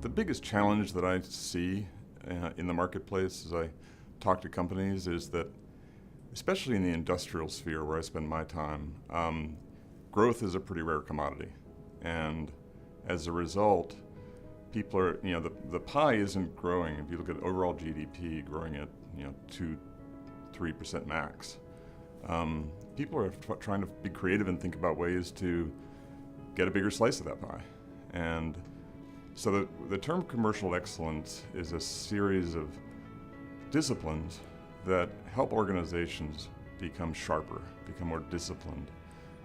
The biggest challenge that I see in the marketplace as I talk to companies is that, especially in the industrial sphere where I spend my time, growth is a pretty rare commodity. And as a result, people are, the pie isn't growing. If you look at overall GDP growing at, 2-3% max, people are trying to be creative and think about ways to get a bigger slice of that pie. And so the term commercial excellence is a series of disciplines that help organizations become sharper, become more disciplined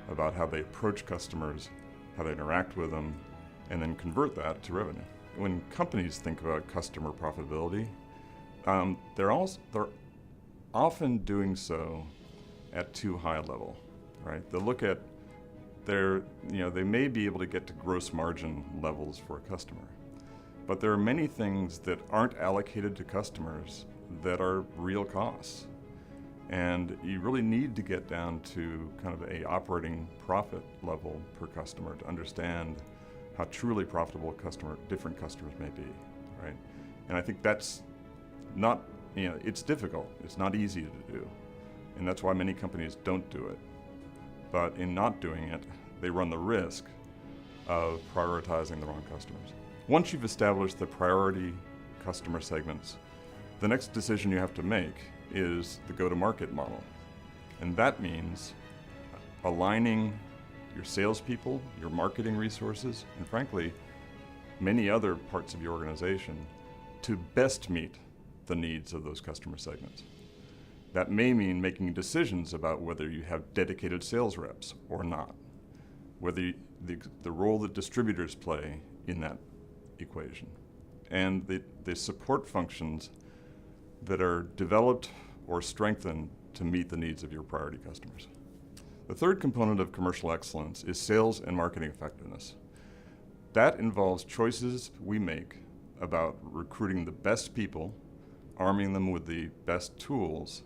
about how they approach customers, how they interact with them, and then convert that to revenue. When companies think about customer profitability, they're often doing so at too high a level, right? They look at they may be able to get to gross margin levels for a customer, but there are many things that aren't allocated to customers that are real costs. And you really need to get down to kind of a operating profit level per customer to understand how truly profitable different customers may be, right? And I think that's not, it's difficult. It's not easy to do. And that's why many companies don't do it. But in not doing it, they run the risk of prioritizing the wrong customers. Once you've established the priority customer segments, the next decision you have to make is the go-to-market model. And that means aligning your salespeople, your marketing resources, and frankly, many other parts of your organization to best meet the needs of those customer segments. That may mean making decisions about whether you have dedicated sales reps or not, whether the role that distributors play in that equation, and the support functions that are developed or strengthened to meet the needs of your priority customers. The third component of commercial excellence is sales and marketing effectiveness. That involves choices we make about recruiting the best people, arming them with the best tools,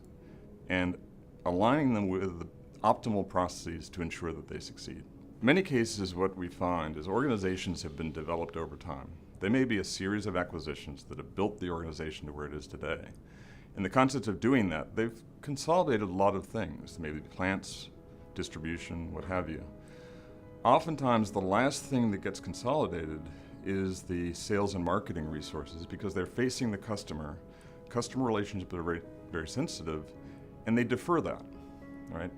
and aligning them with the optimal processes to ensure that they succeed. In many cases, what we find is organizations have been developed over time. They may be a series of acquisitions that have built the organization to where it is today. In the concept of doing that, they've consolidated a lot of things, maybe plants, distribution, what have you. Oftentimes, the last thing that gets consolidated is the sales and marketing resources because they're facing the customer. Customer relationships are very, very sensitive, and they defer that, right?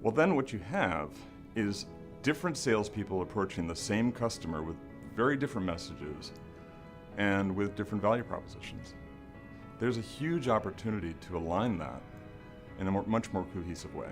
Well, then what you have is different salespeople approaching the same customer with very different messages and with different value propositions. There's a huge opportunity to align that in a much more cohesive way.